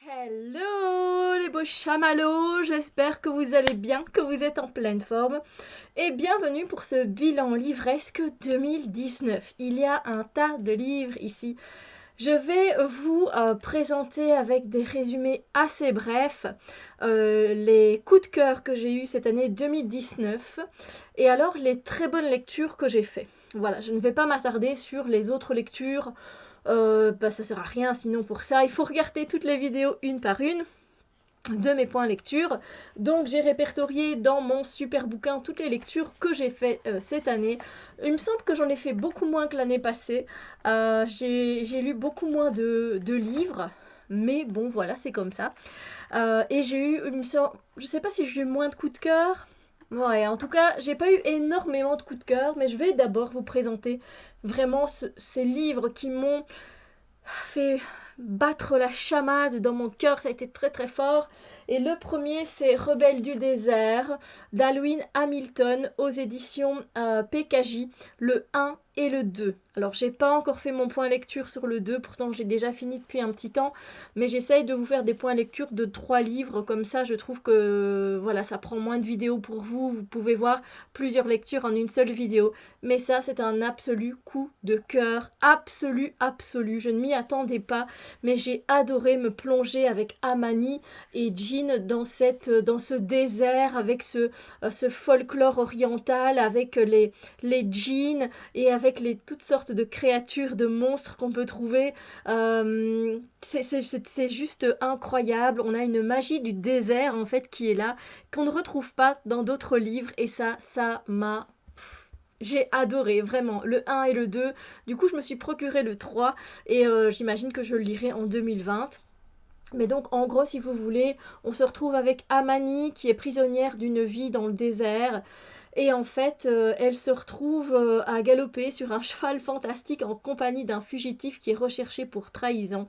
Hello les beaux chamallows, j'espère que vous allez bien, que vous êtes en pleine forme et bienvenue pour ce bilan livresque 2019. Il y a un tas de livres ici. Je vais vous présenter avec des résumés assez brefs les coups de cœur que j'ai eus cette année 2019 et alors les très bonnes lectures que j'ai fait. Voilà, je ne vais pas m'attarder sur les autres lectures. Ça sert à rien sinon pour ça. Il faut regarder toutes les vidéos une par une de mes points lecture. Donc j'ai répertorié dans mon super bouquin toutes les lectures que j'ai fait cette année. Il me semble que j'en ai fait beaucoup moins que l'année passée. J'ai lu beaucoup moins de livres. Mais bon, voilà, c'est comme ça. Et j'ai eu, je sais pas si j'ai eu moins de coups de cœur. Ouais, en tout cas, j'ai pas eu énormément de coups de cœur, mais je vais d'abord vous présenter vraiment ces livres qui m'ont fait battre la chamade dans mon cœur, ça a été très très fort. Et le premier, c'est Rebelle du désert d'Alwyn Hamilton aux éditions PKJ, le 1 et le 2. Alors, j'ai pas encore fait mon point lecture sur le 2, pourtant j'ai déjà fini depuis un petit temps, mais j'essaye de vous faire des points lecture de 3 livres, comme ça je trouve que voilà, ça prend moins de vidéos pour vous, vous pouvez voir plusieurs lectures en une seule vidéo. Mais ça, c'est un absolu coup de cœur, absolu, absolu. Je ne m'y attendais pas, mais j'ai adoré me plonger avec Amani et Jean dans ce désert, avec ce folklore oriental, avec les djinns et avec toutes sortes de créatures, de monstres qu'on peut trouver. C'est juste incroyable. On a une magie du désert, en fait, qui est là, qu'on ne retrouve pas dans d'autres livres, et ça m'a j'ai adoré, vraiment, le 1 et le 2. Du coup, je me suis procuré le 3 et j'imagine que je le lirai en 2020. Mais donc, en gros, si vous voulez, on se retrouve avec Amani qui est prisonnière d'une vie dans le désert. Et en fait, elle se retrouve à galoper sur un cheval fantastique en compagnie d'un fugitif qui est recherché pour trahison.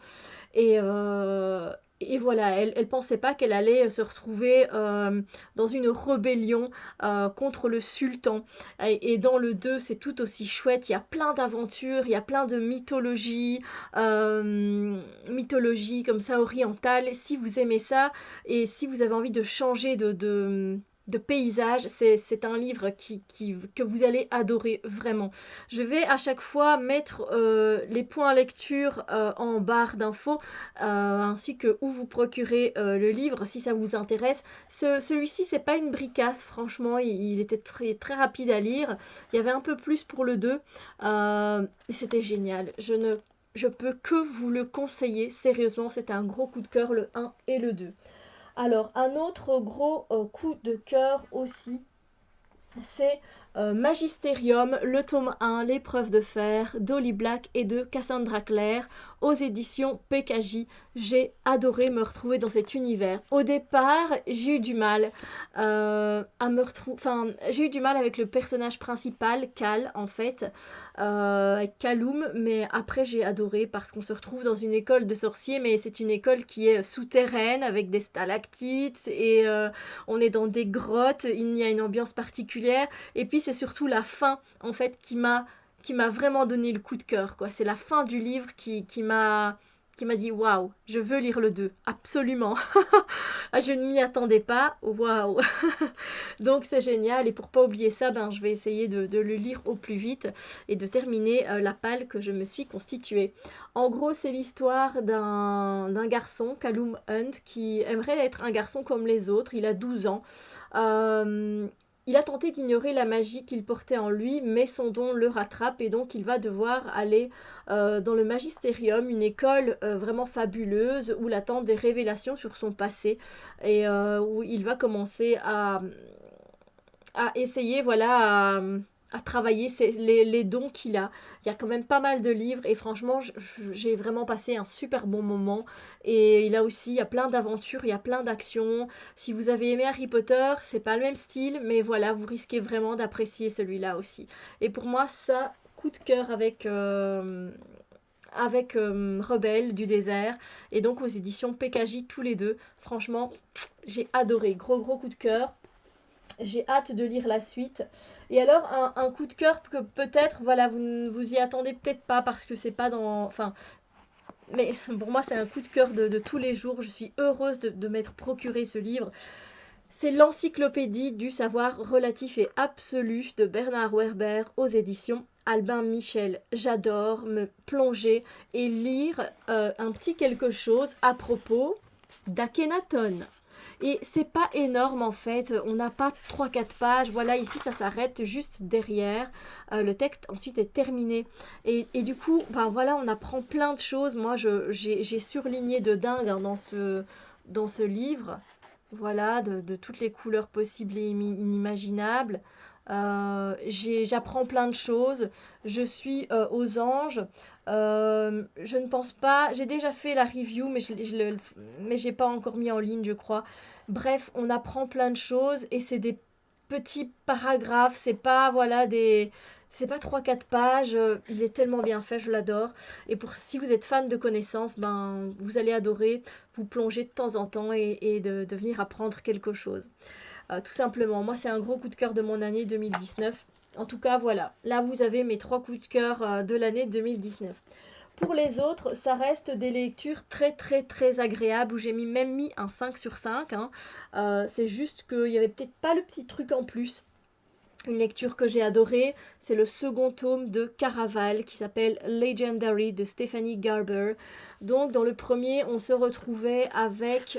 Et, euh, et voilà, elle pensait pas qu'elle allait se retrouver dans une rébellion contre le sultan. Et dans le 2, c'est tout aussi chouette. Il y a plein d'aventures, il y a plein de mythologie comme ça orientale. Si vous aimez ça et si vous avez envie de changer de paysage, c'est un livre que vous allez adorer vraiment. Je vais à chaque fois mettre les points lecture en barre d'infos, ainsi que où vous procurer le livre si ça vous intéresse. Celui-ci, c'est pas une bricasse, franchement, il était très, très rapide à lire. Il y avait un peu plus pour le 2, et c'était génial. Je peux que vous le conseiller, sérieusement, c'était un gros coup de cœur, le 1 et le 2. Alors, un autre gros coup de cœur aussi, c'est Magisterium, le tome 1, l'épreuve de fer, d'Holly Black et de Cassandra Clare, aux éditions PKJ. J'ai adoré me retrouver dans cet univers. Au départ, j'ai eu du mal à me retrouver... Enfin, j'ai eu du mal avec le personnage principal, Cal, en fait, avec Kaloum, mais après j'ai adoré parce qu'on se retrouve dans une école de sorciers, mais c'est une école qui est souterraine, avec des stalactites, et on est dans des grottes, il y a une ambiance particulière, et puis c'est surtout la fin en fait qui m'a vraiment donné le coup de cœur, quoi. C'est la fin du livre qui m'a dit waouh, je veux lire le 2, absolument. Ah, je ne m'y attendais pas, waouh. Donc c'est génial, et pour pas oublier ça, ben, je vais essayer de le lire au plus vite et de terminer la palle que je me suis constituée. En gros, c'est l'histoire d'un garçon, Callum Hunt, qui aimerait être un garçon comme les autres. Il a 12 ans. Euh, il a tenté d'ignorer la magie qu'il portait en lui, mais son don le rattrape, et donc il va devoir aller dans le Magisterium, une école vraiment fabuleuse où l'attendent des révélations sur son passé, et où il va commencer à essayer, voilà, à travailler les dons qu'il a. Il y a quand même pas mal de livres, et franchement, j'ai vraiment passé un super bon moment. Et il y a plein d'aventures, il y a plein d'actions. Si vous avez aimé Harry Potter, c'est pas le même style, mais voilà, vous risquez vraiment d'apprécier celui-là aussi. Et pour moi, ça, coup de cœur avec Rebelle du désert, et donc aux éditions PKJ tous les deux. Franchement, j'ai adoré, gros gros coup de cœur. J'ai hâte de lire la suite. Et alors, un coup de cœur que peut-être, voilà, vous ne vous y attendez peut-être pas parce que c'est pas dans. Enfin, mais pour moi, c'est un coup de cœur de tous les jours. Je suis heureuse de m'être procuré ce livre. C'est l'encyclopédie du savoir relatif et absolu de Bernard Werber aux éditions Albin Michel. J'adore me plonger et lire un petit quelque chose à propos d'Akhenaton. Et c'est pas énorme en fait, on n'a pas 3 4 pages, voilà, ici ça s'arrête juste derrière, le texte ensuite est terminé. Et du coup, ben voilà, on apprend plein de choses. Moi, j'ai surligné de dingue hein, dans ce livre, voilà, de toutes les couleurs possibles et inimaginables. J'apprends plein de choses, je suis aux anges. Je ne pense pas, j'ai déjà fait la review, mais j'ai pas encore mis en ligne, je crois. Bref, on apprend plein de choses et c'est des petits paragraphes, c'est pas voilà c'est pas 3 4 pages, il est tellement bien fait, je l'adore. Et pour si vous êtes fan de connaissances, ben vous allez adorer vous plonger de temps en temps et de venir apprendre quelque chose. Tout simplement, moi c'est un gros coup de cœur de mon année 2019. En tout cas, voilà. Là, vous avez mes 3 coups de cœur de l'année 2019. Pour les autres, ça reste des lectures très très très agréables où j'ai même mis un 5 sur 5 hein. C'est juste qu'il y avait peut-être pas le petit truc en plus. Une lecture que j'ai adorée, c'est le second tome de Caraval qui s'appelle Legendary de Stephanie Garber. Donc dans le premier, on se retrouvait avec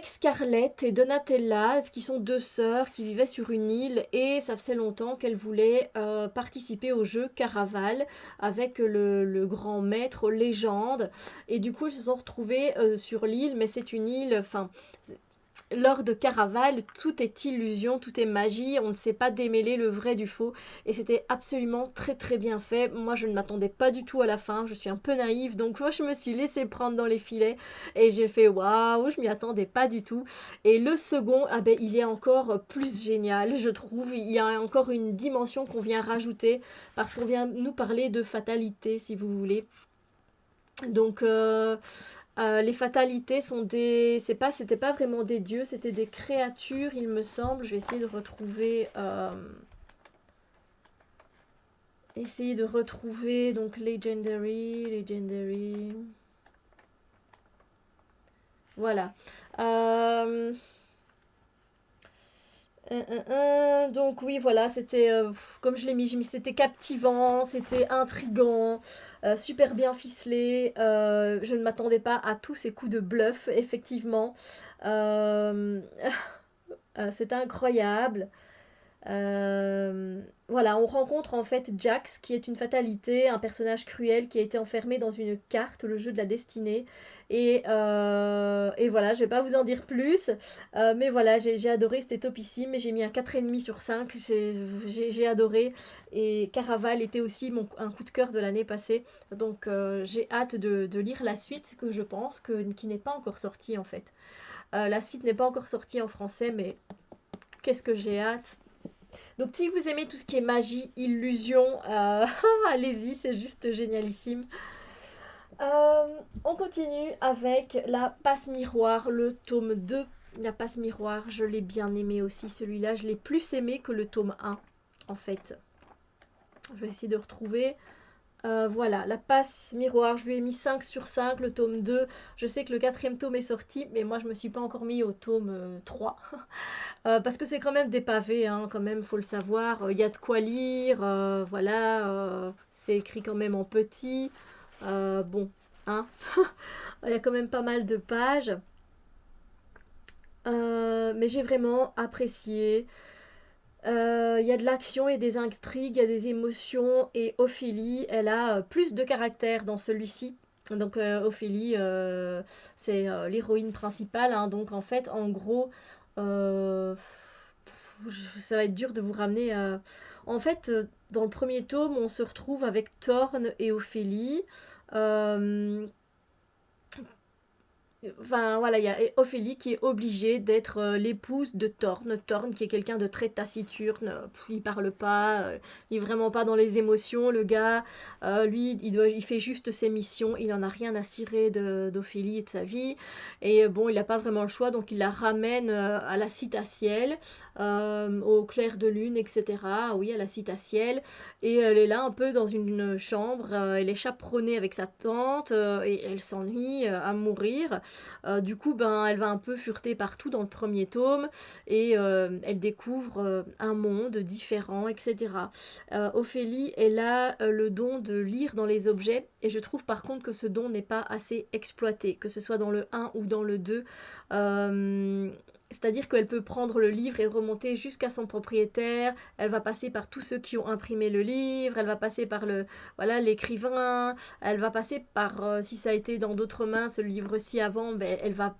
Scarlett et Donatella, qui sont 2 sœurs qui vivaient sur une île et ça faisait longtemps qu'elles voulaient participer au jeu Caraval avec le grand maître légende. Et du coup, elles se sont retrouvées sur l'île, mais c'est une île, enfin, lors de Caraval, tout est illusion, tout est magie, on ne sait pas démêler le vrai du faux et c'était absolument très très bien fait. Moi je ne m'attendais pas du tout à la fin, je suis un peu naïve donc moi je me suis laissée prendre dans les filets et j'ai fait waouh, je m'y attendais pas du tout. Et le second, ah ben, il est encore plus génial, je trouve. Il y a encore une dimension qu'on vient rajouter parce qu'on vient nous parler de fatalité si vous voulez. Donc les fatalités sont c'était pas vraiment des dieux, c'était des créatures, il me semble. Je vais essayer de retrouver donc Legendary. Voilà. Euh, donc oui, voilà, c'était comme je l'ai mis, j'ai mis c'était captivant, c'était intrigant, super bien ficelé. Je ne m'attendais pas à tous ces coups de bluff, effectivement. Euh, c'était incroyable. Voilà, on rencontre en fait Jax, qui est une fatalité, un personnage cruel qui a été enfermé dans une carte, le jeu de la destinée. Et voilà, je vais pas vous en dire plus, mais voilà, j'ai adoré, c'était topissime, et j'ai mis un 4,5 sur 5, j'ai adoré. Et Caraval était aussi un coup de cœur de l'année passée, donc j'ai hâte de lire la suite, que je pense, qui n'est pas encore sortie en fait. La suite n'est pas encore sortie en français, mais qu'est-ce que j'ai hâte! Donc si vous aimez tout ce qui est magie, illusion, allez-y, c'est juste génialissime. On continue avec la passe miroir, le tome 2. La passe miroir, je l'ai bien aimé aussi, celui-là. Je l'ai plus aimé que le tome 1, en fait. Je vais essayer de retrouver. Voilà, la passe miroir, je lui ai mis 5 sur 5, le tome 2. Je sais que le 4e tome est sorti, mais moi je me suis pas encore mis au tome 3. Parce que c'est quand même des pavés, hein, quand même, faut le savoir. Il y a de quoi lire, voilà. C'est écrit quand même en petit. Bon, hein. Il y a quand même pas mal de pages. Mais j'ai vraiment apprécié. Il y a de l'action et des intrigues, il y a des émotions. Et Ophélie, elle a plus de caractère dans celui-ci. Donc Ophélie, c'est l'héroïne principale, hein. Donc en fait, en gros, euh, ça va être dur de vous ramener à... En fait, dans le premier tome, on se retrouve avec Thorne et Ophélie. Euh, Enfin voilà, il y a Ophélie qui est obligée d'être l'épouse de Thorne. Thorne qui est quelqu'un de très taciturne, il parle pas, il est vraiment pas dans les émotions, le gars. Lui, il fait juste ses missions, il en a rien à cirer d'Ophélie et de sa vie. Et bon, il n'a pas vraiment le choix, donc il la ramène à la Citaciel, au clair de lune, etc. Oui, à la Citaciel. Et elle est là un peu dans une chambre, elle est chaperonnée avec sa tante, et elle s'ennuie à mourir. Du coup, ben, elle va un peu fureter partout dans le premier tome et elle découvre un monde différent, etc. Ophélie, elle a le don de lire dans les objets et je trouve par contre que ce don n'est pas assez exploité, que ce soit dans le 1 ou dans le 2. C'est-à-dire qu'elle peut prendre le livre et remonter jusqu'à son propriétaire, elle va passer par tous ceux qui ont imprimé le livre, elle va passer par voilà, l'écrivain, elle va passer par, si ça a été dans d'autres mains, ce livre-ci avant, ben, elle va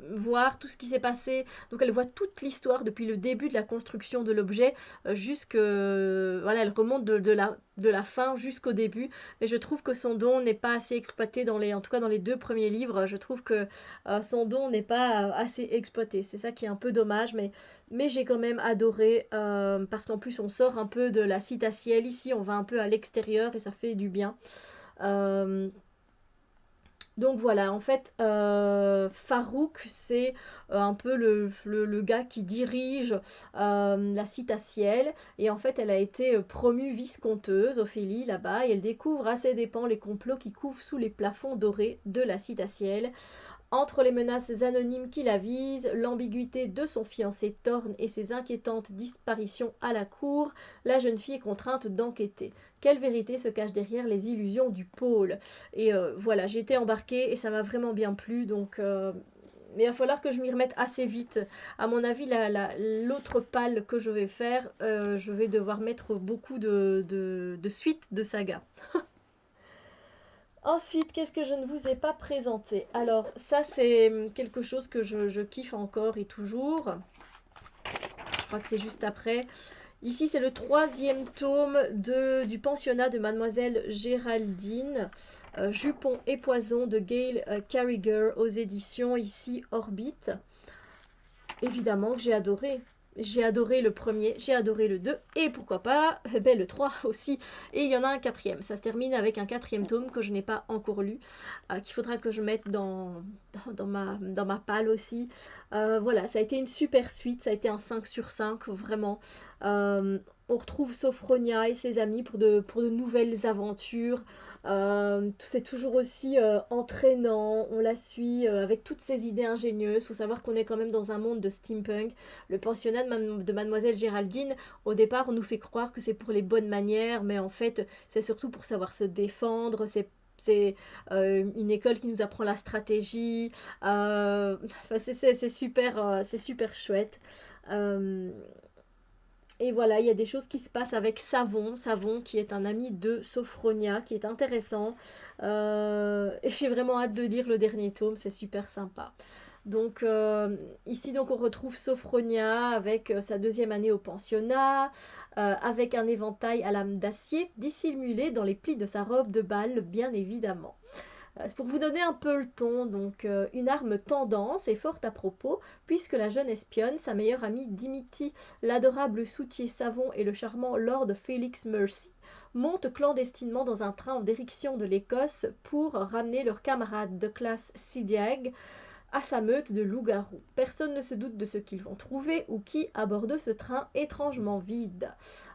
voir tout ce qui s'est passé. Donc elle voit toute l'histoire depuis le début de la construction de l'objet jusque... Voilà, elle remonte de la fin jusqu'au début. Mais je trouve que son don n'est pas assez exploité en tout cas dans les 2 premiers livres. Je trouve que son don n'est pas assez exploité. C'est ça qui est un peu dommage, mais j'ai quand même adoré parce qu'en plus on sort un peu de la citaciel. Ici, on va un peu à l'extérieur et ça fait du bien. Euh, donc voilà, en fait, Farouk, c'est un peu le gars qui dirige la Citaciel. Et en fait, elle a été promue vice-comteuse, Ophélie, là-bas. Et elle découvre à ses dépens les complots qui couvent sous les plafonds dorés de la Citaciel. Entre les menaces anonymes qui la visent, l'ambiguïté de son fiancé Thorne et ses inquiétantes disparitions à la cour, la jeune fille est contrainte d'enquêter. Quelle vérité se cache derrière les illusions du pôle? Et voilà, j'ai été embarquée et ça m'a vraiment bien plu, donc mais il va falloir que je m'y remette assez vite. À mon avis, l'autre palle que je vais faire, je vais devoir mettre beaucoup de suites de saga. Ensuite, qu'est-ce que je ne vous ai pas présenté? Alors, ça, c'est quelque chose que je kiffe encore et toujours. Je crois que c'est juste après. Ici, c'est le 3e tome du pensionnat de Mademoiselle Géraldine, Jupon et Poison de Gail Carriger aux éditions ici Orbit. Évidemment que j'ai adoré. J'ai adoré le premier, j'ai adoré le 2 et pourquoi pas ben, le 3 aussi. Et il y en a un 4e. Ça se termine avec un 4e tome que je n'ai pas encore lu, qu'il faudra que je mette dans ma palle aussi. Voilà, ça a été une super suite, ça a été un 5 sur 5, vraiment. On retrouve Sophronia et ses amis pour de nouvelles aventures. C'est toujours aussi entraînant, on la suit avec toutes ses idées ingénieuses. Il faut savoir qu'on est quand même dans un monde de steampunk. Le pensionnat de Mademoiselle Géraldine, au départ, on nous fait croire que c'est pour les bonnes manières, mais en fait, c'est surtout pour savoir se défendre. C'est une école qui nous apprend la stratégie. Enfin, c'est super chouette. Euh, et voilà, il y a des choses qui se passent avec Savon, Savon qui est un ami de Sophronia, qui est intéressant. Et j'ai vraiment hâte de lire le dernier tome, c'est super sympa. Donc ici donc on retrouve Sophronia avec sa 2e année au pensionnat, avec un éventail à lame d'acier dissimulé dans les plis de sa robe de bal, bien évidemment. C'est pour vous donner un peu le ton, donc une arme tendance et forte à propos, puisque la jeune espionne, sa meilleure amie Dimity, l'adorable soutier Savon et le charmant Lord Felix Mercy, montent clandestinement dans un train en direction de l'Écosse pour ramener leur camarade de classe Sidiag à sa meute de loups-garous. Personne ne se doute de ce qu'ils vont trouver ou qui à bord de ce train étrangement vide.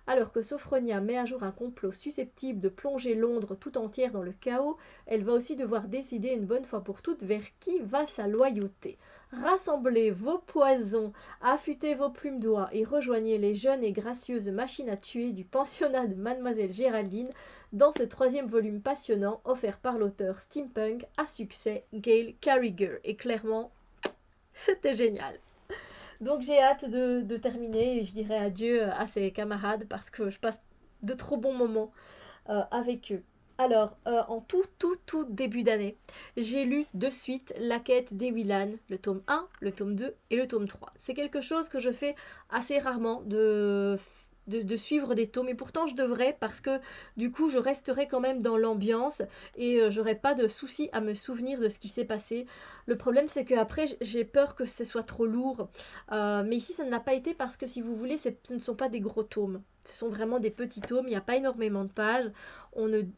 Alors que Sophronia met à jour un complot susceptible de plonger Londres tout entière dans le chaos, elle va aussi devoir décider une bonne fois pour toutes vers qui va sa loyauté. Rassemblez vos poisons, affûtez vos plumes d'oie et rejoignez les jeunes et gracieuses machines à tuer du pensionnat de Mademoiselle Géraldine dans ce 3e volume passionnant offert par l'auteur steampunk à succès Gail Carriger. Et clairement, c'était génial. Donc j'ai hâte de terminer et je dirai adieu à ses camarades parce que je passe de trop bons moments avec eux. Alors, en tout début d'année, j'ai lu de suite La quête des Willan, le tome 1, le tome 2 et le tome 3. C'est quelque chose que je fais assez rarement, de suivre des tomes. Et pourtant, je devrais parce que du coup, je resterai quand même dans l'ambiance et j'aurai pas de souci à me souvenir de ce qui s'est passé. Le problème, c'est qu'après, j'ai peur que ce soit trop lourd. Mais ici, ça ne l'a pas été parce que si vous voulez, ce ne sont pas des gros tomes. Ce sont vraiment des petits tomes. Il n'y a pas énormément de pages.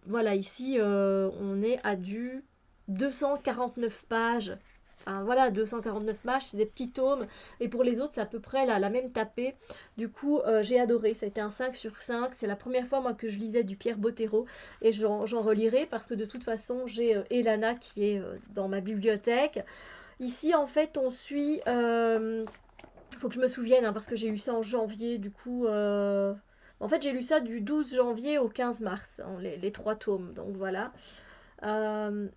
Voilà, ici, on est à du 249 pages. Enfin, voilà, 249 pages, c'est des petits tomes. Et pour les autres, c'est à peu près la même tapée. Du coup, j'ai adoré. Ça a été un 5 sur 5. C'est la première fois, moi, que je lisais du Pierre Bottero. Et j'en relirai parce que de toute façon, j'ai Elana qui est dans ma bibliothèque. Ici, en fait, on suit. Faut que je me souvienne, hein, parce que j'ai lu ça en janvier. Du coup. En fait, j'ai lu ça du 12 janvier au 15 mars, hein, les trois tomes. Donc voilà. Euh,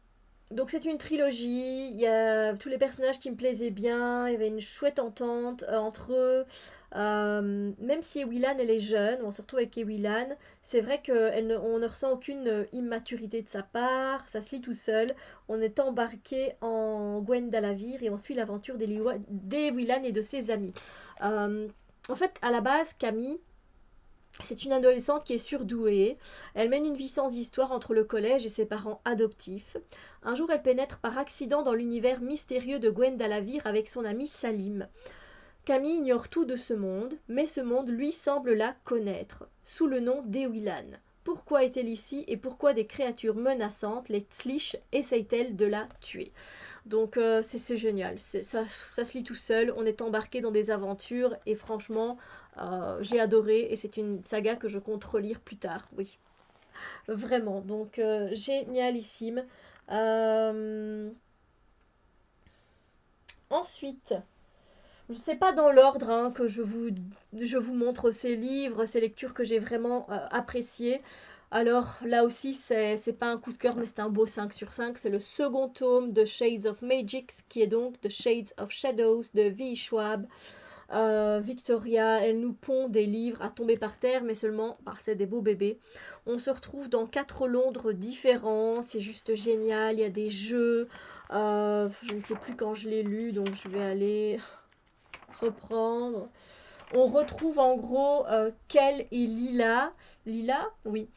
donc c'est une trilogie, il y a tous les personnages qui me plaisaient bien, il y avait une chouette entente entre eux. Même si Ewilan elle est jeune, on se retrouve avec Ewilan, c'est vrai qu'on ne ressent aucune immaturité de sa part, ça se lit tout seul. On est embarqué en Gwendalavir et on suit l'aventure d'Ewilan et de ses amis. Euh, En fait, à la base, Camille, c'est une adolescente qui est surdouée. Elle mène une vie sans histoire entre le collège et ses parents adoptifs. Un jour, elle pénètre par accident dans l'univers mystérieux de Gwendalavir avec son ami Salim. Camille ignore tout de ce monde, mais ce monde lui semble la connaître, sous le nom d'Ewilan. Pourquoi est-elle ici et pourquoi des créatures menaçantes, les Tzlich, essayent-elles de la tuer? Donc c'est génial, ça se lit tout seul, on est embarqué dans des aventures et franchement j'ai adoré et c'est une saga que je compte relire plus tard, oui, vraiment, donc génialissime. Euh, Ensuite, je ne sais pas dans l'ordre hein, que je vous montre ces livres, ces lectures que j'ai vraiment appréciées. Alors là aussi, c'est pas un coup de cœur, mais c'est un beau 5 sur 5. C'est le second tome de Shades of Magic, qui est donc The Shades of Shadows de V. Schwab. Victoria, elle nous pond des livres à tomber par terre, mais seulement, c'est des beaux bébés. On se retrouve dans 4 Londres différents, c'est juste génial, il y a des jeux. Je ne sais plus quand je l'ai lu, donc je vais aller reprendre. On retrouve en gros Kel et Lila, oui,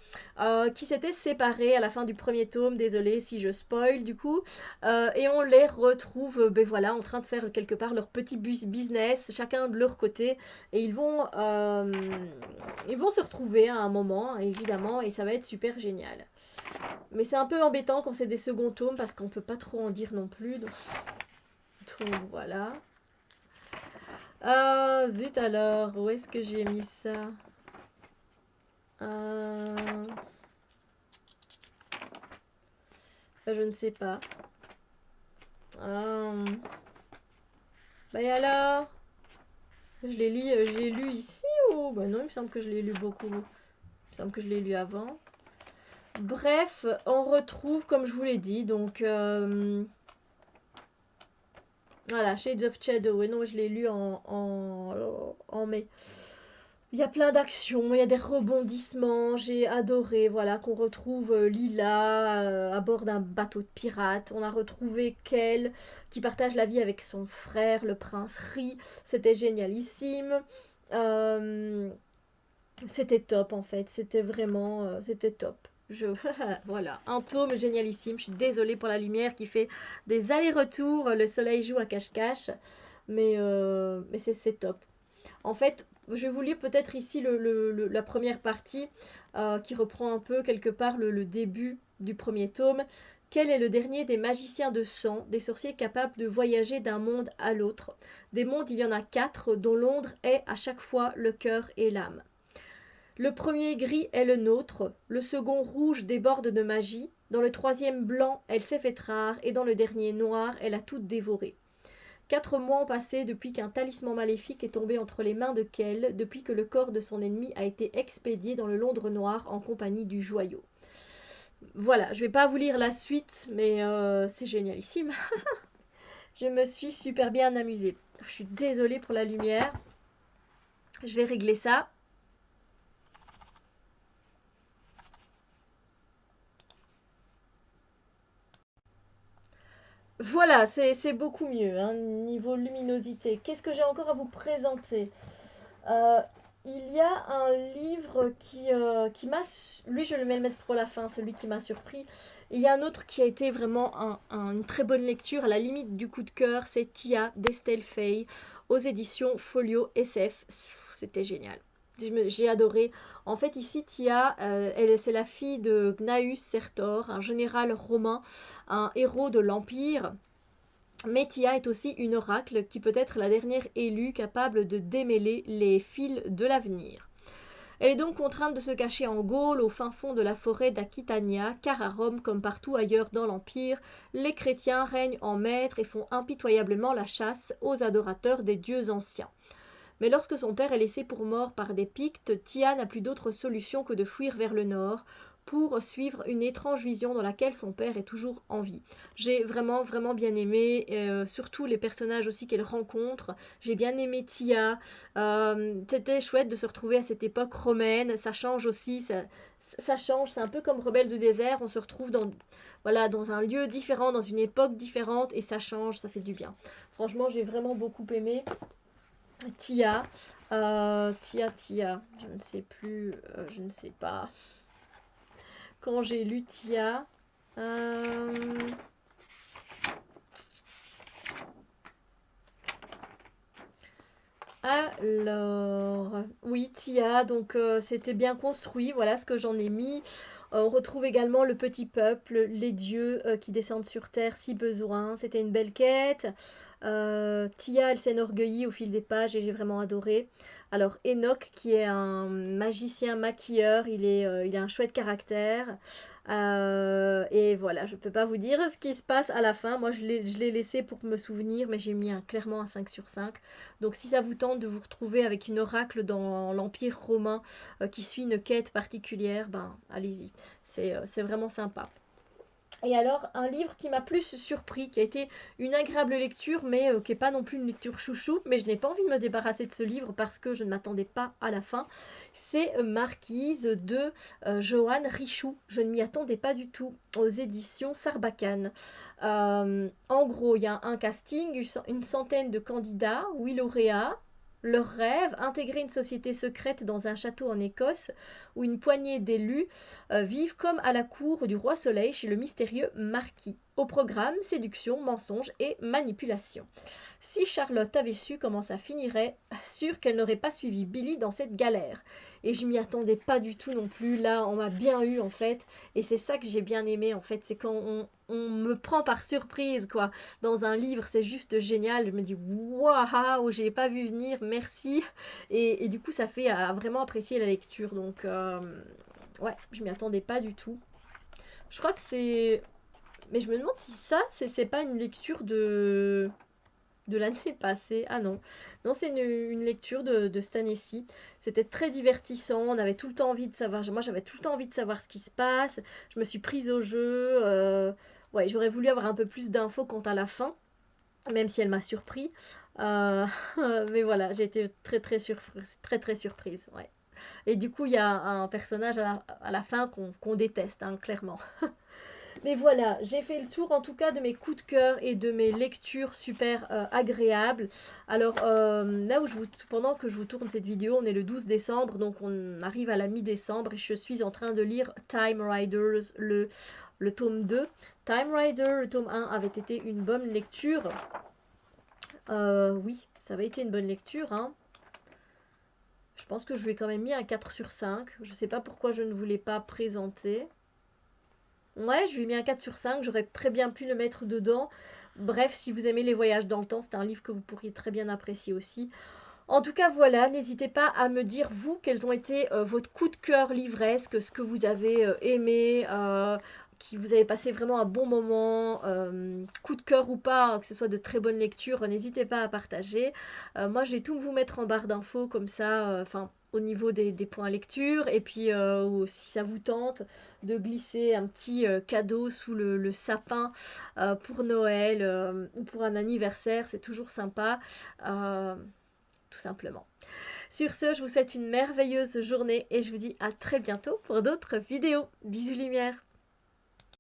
qui s'étaient séparés à la fin du premier tome, désolé si je spoil du coup, et on les retrouve, ben voilà, en train de faire quelque part leur petit business, chacun de leur côté, et ils vont se retrouver à un moment, évidemment, et ça va être super génial. Mais c'est un peu embêtant quand c'est des seconds tomes, parce qu'on peut pas trop en dire non plus, donc voilà. Ah, zut alors, où est-ce que j'ai mis ça? Euh, je ne sais pas. Euh, Bah et alors? Je l'ai lu ici ou... Bah non, il me semble que je l'ai lu beaucoup. Il me semble que je l'ai lu avant. Bref, on retrouve, comme je vous l'ai dit, donc... voilà, Shades of Shadow. Et non, je l'ai lu en mai. Il y a plein d'actions, il y a des rebondissements, j'ai adoré, voilà, qu'on retrouve Lila à bord d'un bateau de pirates. On a retrouvé Kel qui partage la vie avec son frère, le prince Ri. C'était génialissime. Euh, C'était top en fait, c'était vraiment, c'était top. Je, voilà, un tome génialissime. Je suis désolée pour la lumière qui fait des allers-retours. Le soleil joue à cache-cache, mais c'est top. En fait, je vais vous lire peut-être ici la première partie qui reprend un peu quelque part le début du premier tome. Quel est le dernier des magiciens de sang, des sorciers capables de voyager d'un monde à l'autre? Des mondes, il y en a 4, dont Londres est à chaque fois le cœur et l'âme. Le premier gris est le nôtre, le second rouge déborde de magie, dans le troisième blanc elle s'est fait rare, et dans le dernier noir elle a tout dévoré. 4 mois ont passé depuis qu'un talisman maléfique est tombé entre les mains de Kell, depuis que le corps de son ennemi a été expédié dans le Londres noir en compagnie du joyau. Voilà, je vais pas vous lire la suite, mais c'est génialissime. Je me suis super bien amusée. Je suis désolée pour la lumière. Je vais régler ça. Voilà, c'est beaucoup mieux, hein, niveau luminosité. Qu'est-ce que j'ai encore à vous présenter? Euh, Il y a un livre qui m'a... Lui, je vais le mettre pour la fin, celui qui m'a surpris. Il y a un autre qui a été vraiment une très bonne lecture, à la limite du coup de cœur, c'est Tia d'Estelle Faye, aux éditions Folio SF. C'était génial. J'ai adoré. En fait, ici, Tia, c'est la fille de Gnaeus Sertor, un général romain, un héros de l'Empire. Mais Tia est aussi une oracle qui peut être la dernière élue capable de démêler les fils de l'avenir. Elle est donc contrainte de se cacher en Gaule, au fin fond de la forêt d'Aquitania, car à Rome, comme partout ailleurs dans l'Empire, les chrétiens règnent en maîtres et font impitoyablement la chasse aux adorateurs des dieux anciens. Mais lorsque son père est laissé pour mort par des Pictes, Tia n'a plus d'autre solution que de fuir vers le nord pour suivre une étrange vision dans laquelle son père est toujours en vie. J'ai vraiment vraiment bien aimé, surtout les personnages aussi qu'elle rencontre. J'ai bien aimé Tia. C'était chouette de se retrouver à cette époque romaine. Ça change aussi, ça change. C'est un peu comme Rebelle de désert. On se retrouve dans, voilà, dans un lieu différent, dans une époque différente, et ça change, ça fait du bien. Franchement, j'ai vraiment beaucoup aimé. Tia, Tia, je ne sais plus, je ne sais pas. Quand j'ai lu Tia, euh, alors, oui, Tia, donc c'était bien construit, voilà ce que j'en ai mis. On retrouve également le petit peuple, les dieux qui descendent sur terre si besoin. C'était une belle quête. Tia, elle s'enorgueillit au fil des pages et j'ai vraiment adoré. Alors, Enoch, qui est un magicien maquilleur, il a un chouette caractère. Et voilà, je peux pas vous dire ce qui se passe à la fin. Moi, je l'ai laissé pour me souvenir, mais j'ai mis clairement un 5 sur 5. Donc, si ça vous tente de vous retrouver avec une oracle dans l'Empire romain qui suit une quête particulière, ben, allez-y. C'est vraiment sympa. Et alors, un livre qui m'a plus surpris, qui a été une agréable lecture, mais qui n'est pas non plus une lecture chouchou, mais je n'ai pas envie de me débarrasser de ce livre parce que je ne m'attendais pas à la fin, c'est Marquise de Johan Richoux. Je ne m'y attendais pas du tout, aux éditions Sarbacane. En gros, il y a un casting, une centaine de candidats, 8 lauréats. Leur rêve, intégrer une société secrète dans un château en Écosse où une poignée d'élus vivent comme à la cour du roi Soleil chez le mystérieux marquis. Au programme, séduction, mensonge et manipulation. Si Charlotte avait su comment ça finirait, sûre qu'elle n'aurait pas suivi Billy dans cette galère. Et je m'y attendais pas du tout non plus. Là, on m'a bien eu en fait. Et c'est ça que j'ai bien aimé en fait. C'est quand on me prend par surprise quoi. Dans un livre, c'est juste génial. Je me dis waouh, j'ai pas vu venir, merci. Et du coup, ça fait vraiment apprécier la lecture. Donc, ouais, je m'y attendais pas du tout. Je crois que c'est. Mais je me demande si ça, c'est pas une lecture de l'année passée. Ah non, non, c'est une lecture de cette année-ci. C'était très divertissant. On avait tout le temps envie de savoir. Moi, j'avais tout le temps envie de savoir ce qui se passe. Je me suis prise au jeu. Ouais, j'aurais voulu avoir un peu plus d'infos quant à la fin, même si elle m'a surpris. Euh, mais voilà, j'ai été très très surprise. Ouais. Et du coup, il y a un personnage à la fin qu'on déteste, hein, clairement. Mais voilà, j'ai fait le tour en tout cas de mes coups de cœur et de mes lectures super agréables. Alors là où pendant que je vous tourne cette vidéo, on est le 12 décembre, donc on arrive à la mi-décembre et je suis en train de lire Time Riders, le tome 2. Time Rider, le tome 1 avait été une bonne lecture. Oui, ça avait été une bonne lecture, hein. Je pense que je lui ai quand même mis un 4 sur 5. Je ne sais pas pourquoi je ne voulais pas présenter. Ouais, je lui ai mis un 4 sur 5, j'aurais très bien pu le mettre dedans. Bref, si vous aimez les voyages dans le temps, c'est un livre que vous pourriez très bien apprécier aussi. En tout cas, voilà, n'hésitez pas à me dire, vous, quels ont été votre coup de cœur livresque, ce que vous avez aimé, qui vous avez passé vraiment un bon moment, coup de cœur ou pas, hein, que ce soit de très bonnes lectures, n'hésitez pas à partager. Moi, je vais tout vous mettre en barre d'infos, comme ça, enfin, au niveau des points lecture, et puis si ça vous tente de glisser un petit cadeau sous le sapin pour Noël ou pour un anniversaire, c'est toujours sympa. Tout simplement. Sur ce, je vous souhaite une merveilleuse journée et je vous dis à très bientôt pour d'autres vidéos. Bisous lumière.